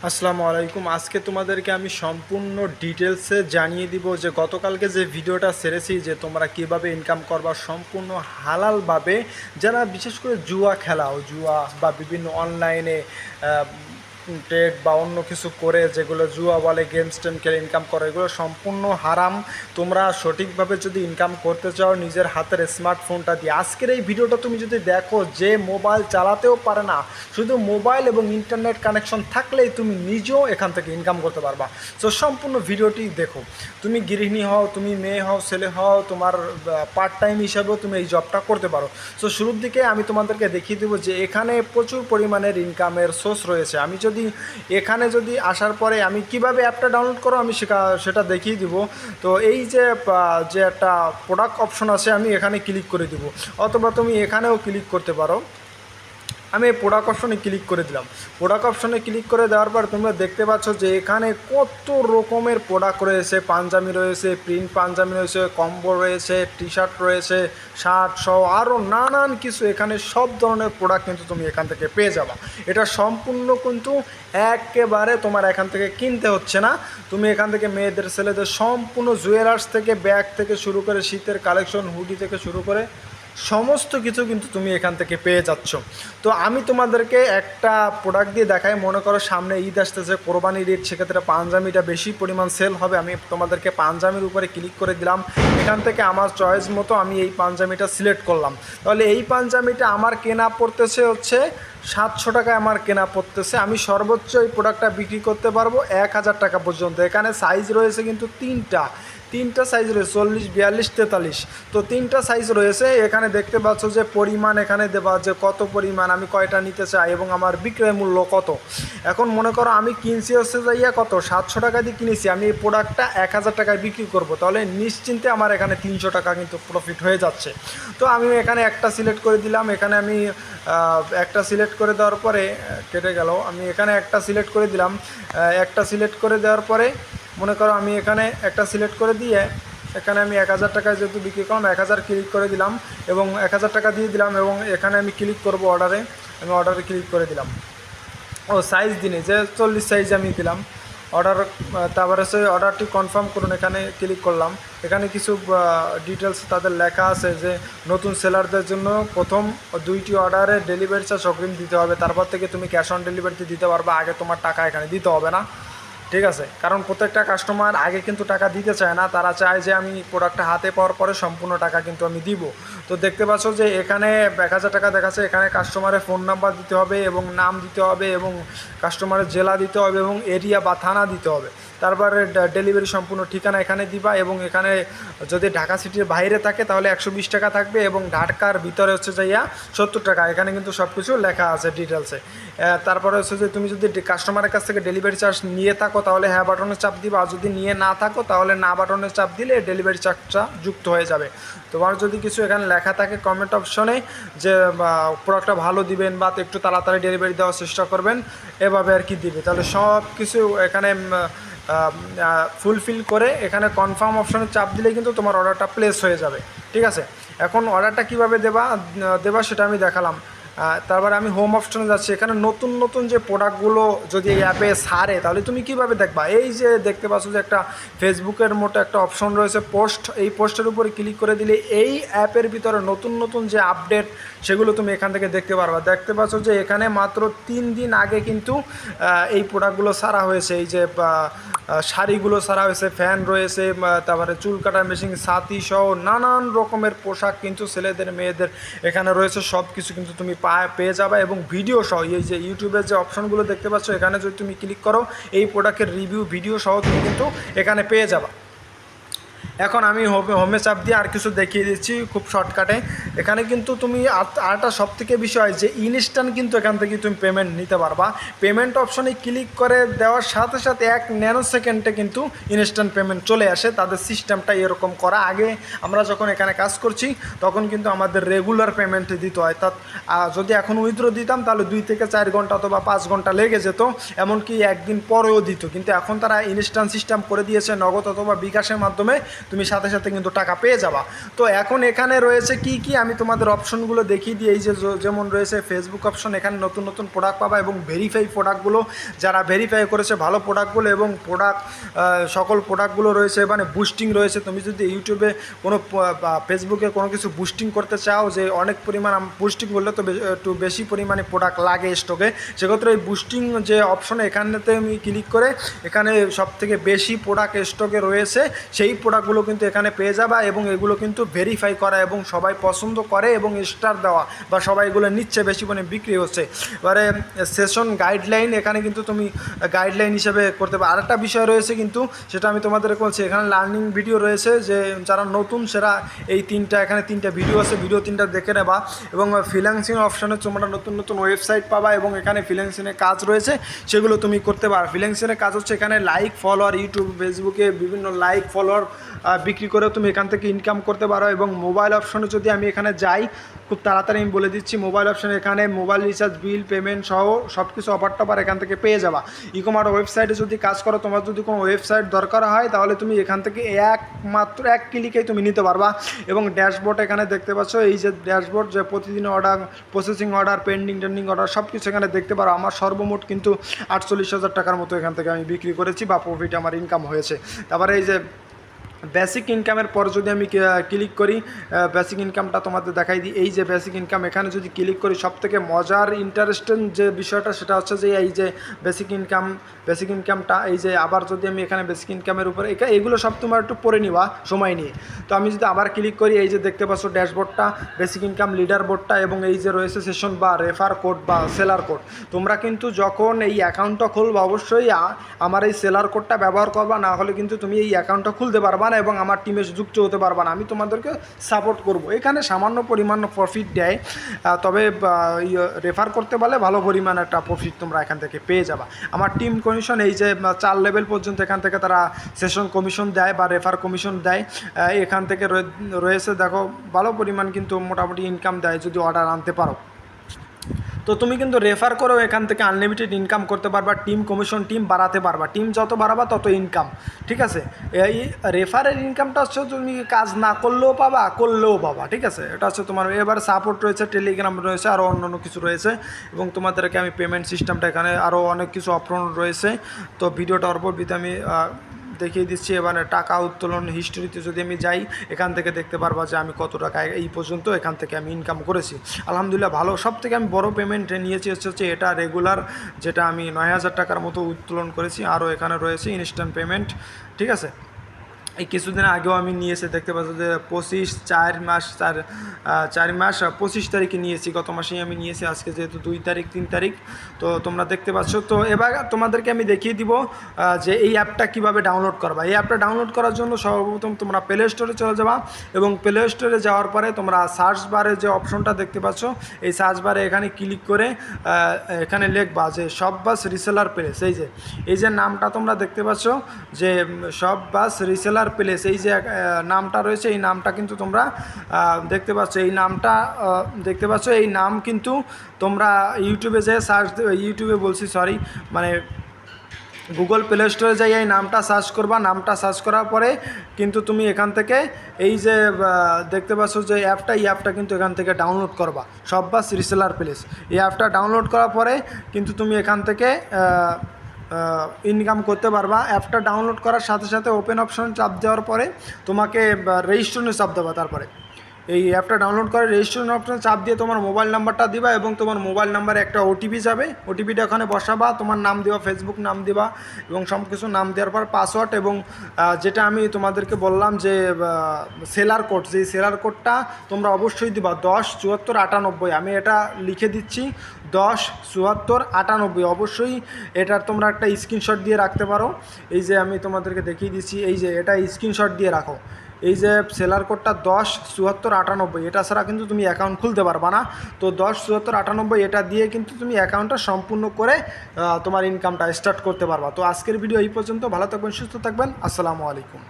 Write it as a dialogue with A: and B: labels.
A: আসসালামু আলাইকুম। আজকে তোমাদেরকে আমি সম্পূর্ণ ডিটেলসে জানিয়ে দিব যে গতকালকে যে ভিডিওটা ছেড়েছি যে তোমরা কিভাবে ইনকাম করবা সম্পূর্ণ হালালভাবে, যারা বিশেষ করে জুয়া খেলাও, জুয়া বা বিভিন্ন অনলাইনে ট্রেড বা অন্য কিছু করে যেগুলো জুয়া বলে, গেমস টেম খেলে ইনকাম করে, এগুলো সম্পূর্ণ হারাম। তোমরা সঠিকভাবে যদি ইনকাম করতে চাও নিজের হাতের স্মার্টফোনটা দিয়ে, আজকের এই ভিডিওটা তুমি যদি দেখো, যে মোবাইল চালাতেও পারে না, শুধু মোবাইল এবং ইন্টারনেট কানেকশন থাকলেই তুমি নিজেও এখান থেকে ইনকাম করতে পারবা। সো সম্পূর্ণ ভিডিওটি দেখো। তুমি গৃহিণী হও, তুমি মেয়ে হও, ছেলে হও, তোমার পার্ট টাইম হিসাবেও তুমি এই জবটা করতে পারো। সো শুরুর দিকে আমি তোমাদেরকে দেখিয়ে দেবো যে এখানে প্রচুর পরিমাণের ইনকামের সোর্স রয়েছে। আমি এখানে আসার পরে আমি কিভাবে অ্যাপটা ডাউনলোড করো আমি সেটা দেখিয়ে দিব। তো এই যে একটা প্রোডাক্ট অপশন আছে, আমি এখানে ক্লিক করে দিব, অথবা তুমি এখানেও ক্লিক করতে পারো। আমি এই প্রোডাক্ট অপশনে ক্লিক করে দিলাম। প্রোডাক্ট অপশনে ক্লিক করে দেওয়ার পর তোমরা দেখতে পাচ্ছ যে এখানে কত রকমের প্রোডাক্ট রয়েছে। পাঞ্জাবি রয়েছে, প্রিন্ট পাঞ্জাবি রয়েছে, কম্বল রয়েছে, টি শার্ট রয়েছে, শার্ট সহ আরও নানান কিছু, এখানে সব ধরনের প্রোডাক্ট কিন্তু তুমি এখান থেকে পেয়ে যাবা। এটা সম্পূর্ণ কিন্তু একেবারে তোমার এখান থেকে কিনতে হচ্ছে না। তুমি এখান থেকে মেয়েদের, ছেলেদের সম্পূর্ণ জুয়েলার্স থেকে, ব্যাগ থেকে শুরু করে, শীতের কালেকশন, হুডি থেকে শুরু করে সমস্ত কিছু কিন্তু তুমি এখান থেকে পেয়ে যাচ্ছ। তো আমি তোমাদেরকে একটা প্রোডাক্ট দিয়ে দেখাই। মনে করো সামনে ঈদ আসতেছে, কোরবানির ঈদ, সেক্ষেত্রে পাঞ্জাবিটা বেশি পরিমাণ সেল হবে। আমি তোমাদেরকে পাঞ্জাবির উপরে ক্লিক করে দিলাম। এখান থেকে আমার চয়েস মতো আমি এই পাঞ্জাবিটা সিলেক্ট করলাম। তাহলে এই পাঞ্জাবিটা আমার কেনা পড়তেছে হচ্ছে 700 টাকায় আমার কেনা পড়তেছে। আমি সর্বোচ্চ এই প্রোডাক্টটা বিক্রি করতে পারবো 1000 টাকা পর্যন্ত। এখানে সাইজ রয়েছে কিন্তু তিনটা সাইজ রয়েছে, 40, 42, 43। তো তিনটা সাইজ রয়েছে। এখানে দেখতে পাচ্ছ যে পরিমাণ এখানে দেওয়া, যে কত পরিমাণ, আমি কয়টা নিতে চাই এবং আমার বিক্রয় মূল্য কত। এখন মনে করো আমি কিনছি হচ্ছে যাইয়া কত, 700 টাকা দিয়ে কিনেছি, আমি এই প্রোডাক্টটা 1000 টাকায় বিক্রি করব, তাহলে নিশ্চিন্তে আমার এখানে 300 টাকা কিন্তু প্রফিট হয়ে যাচ্ছে। তো আমি এখানে একটা সিলেক্ট করে দিলাম। এখানে আমি একটা সিলেক্ট করে দেওয়ার পরে কেটে গেল, আমি এখানে একটা সিলেক্ট করে দিলাম। একটা সিলেক্ট করে দেওয়ার পরে মনে করো আমি এখানে একটা সিলেক্ট করে দিয়ে এখানে আমি 1000 টাকায় যেহেতু বিক্রি করলাম, 1000 ক্লিক করে দিলাম এবং 1000 টাকা দিয়ে দিলাম এবং এখানে আমি ক্লিক করব অর্ডারে। আমি অর্ডারে ক্লিক করে দিলাম। ও সাইজ দিনে যে 40 সাইজ আমি দিলাম অর্ডার। তারপরে সে অর্ডারটি কনফার্ম করুন, এখানে ক্লিক করলাম। এখানে কিছু ডিটেলস তাদের লেখা আছে যে নতুন সেলারদের জন্য প্রথম 2টি অর্ডারে ডেলিভারি চার্জ অগ্রিম দিতে হবে, তারপর থেকে তুমি ক্যাশ অন ডেলিভারিতে দিতে পারবে, আগে তোমার টাকা এখানে দিতে হবে না। ঠিক আছে, কারণ প্রত্যেকটা কাস্টমার আগে কিন্তু টাকা দিতে চায় না, তারা চায় যে আমি প্রোডাক্টটা হাতে পাওয়ার পরে সম্পূর্ণ টাকা কিন্তু আমি দিব। তো দেখতে পাচ্ছ যে এখানে 1000 টাকা দেখাচ্ছে। এখানে কাস্টমারের ফোন নাম্বার দিতে হবে এবং নাম দিতে হবে এবং কাস্টমারের জেলা দিতে হবে এবং এরিয়া বা থানা দিতে হবে। তারপরে ডেলিভারি সম্পূর্ণ ঠিকানা এখানে দিবা এবং এখানে যদি ঢাকা সিটির বাইরে থাকে তাহলে 120 টাকা থাকবে এবং ঢাকার ভিতরে হচ্ছে যাইয়া 70 টাকা। এখানে কিন্তু সব কিছু লেখা আছে ডিটেলসে। তারপরে হচ্ছে যে তুমি যদি কাস্টমারের কাছ থেকে ডেলিভারি চার্জ নিয়ে থাকো তাহলে হ্যাঁ বাটনের চাপ দিবা, আর যদি নিয়ে না থাকো তাহলে না বাটনের চাপ দিলে ডেলিভারি চার্জটা যুক্ত হয়ে যাবে। তোমার যদি কিছু এখানে লেখা থাকে কমেন্ট অপশনে যে প্রোডাক্টটা ভালো দিবেন বা একটু তাড়াতাড়ি ডেলিভারি দেওয়ার চেষ্টা করবেন, এভাবে আর কি দিবে। তাহলে সব কিছু এখানে ফুলফিল করে এখানে কনফার্ম অপশনে চাপ দিলে কিন্তু তোমার অর্ডারটা প্লেস হয়ে যাবে। ঠিক আছে, এখন অর্ডারটা কীভাবে দেবা সেটা আমি দেখালাম। তারপরে আমি হোম অপশনে যাচ্ছি। এখানে নতুন নতুন যে প্রোডাক্টগুলো যদি এই অ্যাপে ছাড়ে তাহলে তুমি কীভাবে দেখবা, এই যে দেখতে পাচ্ছ যে একটা ফেসবুকের মতো একটা অপশন রয়েছে পোস্ট, এই পোস্টের উপরে ক্লিক করে দিলে এই অ্যাপের ভিতরে নতুন নতুন যে আপডেট সেগুলো তুমি এখান থেকে দেখতে পারবা। দেখতে পাচ্ছ যে এখানে মাত্র 3 দিন আগে কিন্তু এই প্রোডাক্টগুলো ছাড়া হয়েছে। এই যে শাড়িগুলো ছাড়া হয়েছে, ফ্যান রয়েছে, তারপরে চুল কাটার মেশিন, ছাতি সহ নানান রকমের পোশাক কিন্তু ছেলেদের মেয়েদের এখানে রয়েছে। সব কিছু কিন্তু তুমি পেয়ে যাবে এবং ভিডিও সহ, এই যে ইউটিউবের যে অপশনগুলো দেখতে পাচ্ছ এখানে যদি তুমি ক্লিক করো এই প্রোডাক্টের রিভিউ ভিডিও সহ তুমি কিন্তু এখানে পেয়ে যাবা। এখন আমি হোমে চাপ দিয়ে আর কিছু দেখিয়ে দিচ্ছি খুব শর্টকাটে। এখানে কিন্তু তুমি আরেকটা সবথেকে বিষয় যে ইনস্ট্যান্ট কিন্তু এখান থেকে তুমি পেমেন্ট নিতে পারবা। পেমেন্ট অপশনে ক্লিক করে দেওয়ার সাথে সাথে 1 ন্যানো সেকেন্ডে কিন্তু ইনস্ট্যান্ট পেমেন্ট চলে আসে। তাদের সিস্টেমটা এরকম করা। আগে আমরা যখন এখানে কাজ করছি তখন কিন্তু আমাদের রেগুলার পেমেন্ট দিতে হয়। যদি এখন উইথড্র দিতাম তাহলে 2 থেকে 4 ঘন্টা অথবা 5 ঘন্টা লেগে যেত, এমনকি একদিন পরেও দিত। কিন্তু এখন তারা ইনস্ট্যান্ট সিস্টেম করে দিয়েছে, নগদ অথবা বিকাশের মাধ্যমে তুমি সাথে সাথে কিন্তু টাকা পেয়ে যাবা। তো এখন এখানে রয়েছে কি কি আমি তোমাদের অপশনগুলো দেখিয়ে দিই। এই যে যেমন রয়েছে ফেসবুক অপশন, এখানে নতুন নতুন প্রোডাক্ট পাবা এবং ভেরিফাই প্রোডাক্টগুলো যারা ভেরিফাই করেছে ভালো প্রোডাক্টগুলো এবং সকল প্রোডাক্টগুলো রয়েছে, মানে বুস্টিং রয়েছে। তুমি যদি ইউটিউবে কোনো ফেসবুকে কোনো কিছু বুস্টিং করতে চাও, যে অনেক পরিমাণ বুস্টিং করলে তো একটু বেশি পরিমাণে প্রোডাক্ট লাগে স্টকে, সেক্ষেত্রে এই বুস্টিং যে অপশনে এখানেতে আমি ক্লিক করে এখানে সবথেকে বেশি প্রোডাক্ট স্টকে রয়েছে সেই প্রোডাক্টগুলো কিন্তু এখানে পেয়ে যাবা এবং এগুলো কিন্তু ভেরিফাই করা এবং সবাই পছন্দ করে এবং স্টার দেওয়া বা সবাই এগুলো নিচ্ছে, বেশি পরিমাণে বিক্রি হচ্ছে। এবারে সেশন গাইডলাইন, এখানে কিন্তু তুমি গাইডলাইন হিসেবে করতে পারো। আরেকটা বিষয় রয়েছে কিন্তু, সেটা আমি তোমাদের বলছি, এখানে লার্নিং ভিডিও রয়েছে, যে যারা নতুন সেরা এই এখানে তিনটা ভিডিও আছে, ভিডিও তিনটা দেখে নেবা। এবং ফ্রিল্যান্সিং অপশনে তোমরা নতুন নতুন ওয়েবসাইট পাবা এবং এখানে ফ্রিল্যান্সিংয়ের কাজ রয়েছে, সেগুলো তুমি করতে পারো। ফ্রিল্যান্সিংয়ের কাজ হচ্ছে এখানে লাইক ফলোয়ার, ইউটিউব ফেসবুকে বিভিন্ন লাইক ফলোয়ার বিক্রি করেও তুমি এখান থেকে ইনকাম করতে পারো। এবং মোবাইল অপশনে যদি আমি এখানে যাই, খুব তাড়াতাড়ি আমি বলে দিচ্ছি, মোবাইল অপশানে এখানে মোবাইল রিচার্জ, বিল পেমেন্ট সহ সব কিছু অফার টফার এখান থেকে পেয়ে যাবা। ইকমার্স ওয়েবসাইটে যদি কাজ করো, তোমার যদি কোনো ওয়েবসাইট দরকার হয়, তাহলে তুমি এখান থেকে মাত্র এক ক্লিকেই তুমি নিতে পারবা। এবং ড্যাশবোর্ড এখানে দেখতে পাচ্ছ, এই যে ড্যাশবোর্ড, যে প্রতিদিন order, processing order, pending order সব কিছু এখানে দেখতে পারো। আমার সর্বমোট কিন্তু 48,000 টাকার মতো এখান থেকে আমি বিক্রি করেছি বা প্রফিট আমার ইনকাম হয়েছে। তারপরে এই যে বেসিক ইনকামের পর যদি আমি ক্লিক করি, বেসিক ইনকামটা তোমাদের দেখাই দিই। এই যে বেসিক ইনকাম, এখানে যদি ক্লিক করি, সবথেকে মজার ইন্টারেস্টিং যে বিষয়টা সেটা হচ্ছে যে এই যে বেসিক ইনকামটা, এই যে আবার যদি আমি এখানে বেসিক ইনকামের উপরে এগুলো সব তোমার একটু পড়ে নিবা সময় নিয়ে। তো আমি যদি আবার ক্লিক করি, এই যে দেখতে পাচ্ছ ড্যাশবোর্ডটা, বেসিক ইনকাম লিডার বোর্ডটা, এবং এই যে রয়েছে সেশন বা রেফার কোড বা সেলার কোড। তোমরা কিন্তু যখন এই অ্যাকাউন্টটা খুলবা, অবশ্যই আমার এই সেলার কোডটা ব্যবহার করবা, না হলে কিন্তু তুমি এই অ্যাকাউন্টটা খুলতে পারবা না এবং আমার টিমে যুক্ত হতে পারবা না। আমি তোমাদেরকে সাপোর্ট করব। এখানে সামান্য পরিমাণ প্রফিট দেয়, তবে রেফার করতে পারলে ভালো পরিমাণ একটা প্রফিট তোমরা এখান থেকে পেয়ে যাবা। আমার টিম কমিশন, এই যে 4 লেভেল পর্যন্ত এখান থেকে তারা সেশন কমিশন দেয় বা রেফার কমিশন দেয়, এখান থেকে রয়েছে। দেখো ভালো পরিমাণ কিন্তু মোটামুটি ইনকাম দেয় যদি অর্ডার আনতে পারো। তো তুমি কিন্তু রেফার করেও এখান থেকে আনলিমিটেড ইনকাম করতে পারবা, টিম কমিশন, টিম বাড়াতে পারবা, টিম যত বাড়াবা তত ইনকাম, ঠিক আছে। এই রেফারের ইনকামটা হচ্ছে তুমি কাজ না করলেও পাবা, করলেও পাবা, ঠিক আছে। এটা হচ্ছে তোমার। এবার সাপোর্ট রয়েছে, টেলিগ্রাম রয়েছে, আরও অন্যান্য কিছু রয়েছে এবং তোমাদেরকে আমি পেমেন্ট সিস্টেমটা, এখানে আরও অনেক কিছু অপশন রয়েছে। তো ভিডিওটা পরবর্তীতে আমি দেখিয়ে দিচ্ছি। এবারে টাকা উত্তোলন হিস্ট্রিতে যদি আমি যাই, এখান থেকে দেখতে পারবা যে আমি কত টাকা এই পর্যন্ত এখান থেকে আমি ইনকাম করেছি। আলহামদুলিল্লাহ ভালো। সব থেকে আমি বড় পেমেন্ট নিয়েছি হচ্ছে এটা রেগুলার, যেটা আমি 9,000 টাকার মতো উত্তোলন করেছি। আরও এখানে রয়েছে ইনস্ট্যান্ট পেমেন্ট, ঠিক আছে। এই কিছুদিন আগেও আমি নিয়েছি, দেখতে পাচ্ছ যে 4 মাস 25 তারিখে নিয়েছি, গত মাসেই আমি নিয়েছি। আজকে যেহেতু 2 তারিখ 3 তারিখ, তো তোমরা দেখতে পাচ্ছ। তো এবার তোমাদেরকে আমি দেখিয়ে দিব যে এই অ্যাপটা কীভাবে ডাউনলোড করবা। এই অ্যাপটা ডাউনলোড করার জন্য সর্বপ্রথম তোমরা প্লে স্টোরে চলে যাবা এবং প্লে স্টোরে যাওয়ার পরে তোমরা সার্চ বারে যে অপশনটা দেখতে পাচ্ছ, এই সার্চ বারে এখানে ক্লিক করে এখানে লিখবা যে শপবাস রিসেলার প্লেস। এই যে নামটা তোমরা দেখতে পাচ্ছ, যে শপবাস রিসেলার প্লেস, এই যে নামটা রয়েছে, এই নামটা কিন্তু তোমরা দেখতে পাচ্ছ। এই নাম কিন্তু তোমরা ইউটিউবে যে গুগল প্লে স্টোরে যাই এই নামটা সার্চ করবা। নামটা সার্চ করার পরে কিন্তু তুমি এখান থেকে এই যে দেখতে পাচ্ছ যে এই অ্যাপটা কিন্তু এখান থেকে ডাউনলোড করবা, শপবাস রিসেলার প্লেস। এই অ্যাপটা ডাউনলোড করার পরে কিন্তু তুমি এখান থেকে ইনকাম করতে পারবা। অ্যাপটা ডাউনলোড করার সাথে সাথে ওপেন অপশন চাপ দেওয়ার পরে তোমাকে রেজিস্ট্রেশনে চাপ দেবা। তারপরে এই অ্যাপটা ডাউনলোড করে রেজিস্ট্রেশন অপশন চাপ দিয়ে তোমার মোবাইল নাম্বারটা দিবা এবং তোমার মোবাইল নাম্বারে একটা ওটিপি যাবে। ওটিপিটা ওখানে বসাবা, তোমার নাম দিবা, ফেসবুক নাম দিবা এবং সব কিছু নাম দেওয়ার পর পাসওয়ার্ড এবং যেটা আমি তোমাদেরকে বললাম যে সেলার কোড, যেই সেলার কোডটা তোমরা অবশ্যই দিবা 107498। আমি এটা লিখে দিচ্ছি 107498। অবশ্যই এটার তোমরা একটা স্ক্রিনশট দিয়ে রাখতে পারো। এই যে আমি তোমাদেরকে দেখিয়ে দিচ্ছি, এই যে এটা স্ক্রিনশট দিয়ে রাখো। এই যে সেলার কোডটা 107498, এটা ছাড়া কিন্তু তুমি অ্যাকাউন্ট খুলতে পারবা না। তো 107498 এটা দিয়ে কিন্তু তুমি অ্যাকাউন্টটা সম্পূর্ণ করে তোমার ইনকামটা স্টার্ট করতে পারবা। তো আজকের ভিডিও এই পর্যন্ত। ভালো থাকবেন, সুস্থ থাকবেন। আসসালামু আলাইকুম।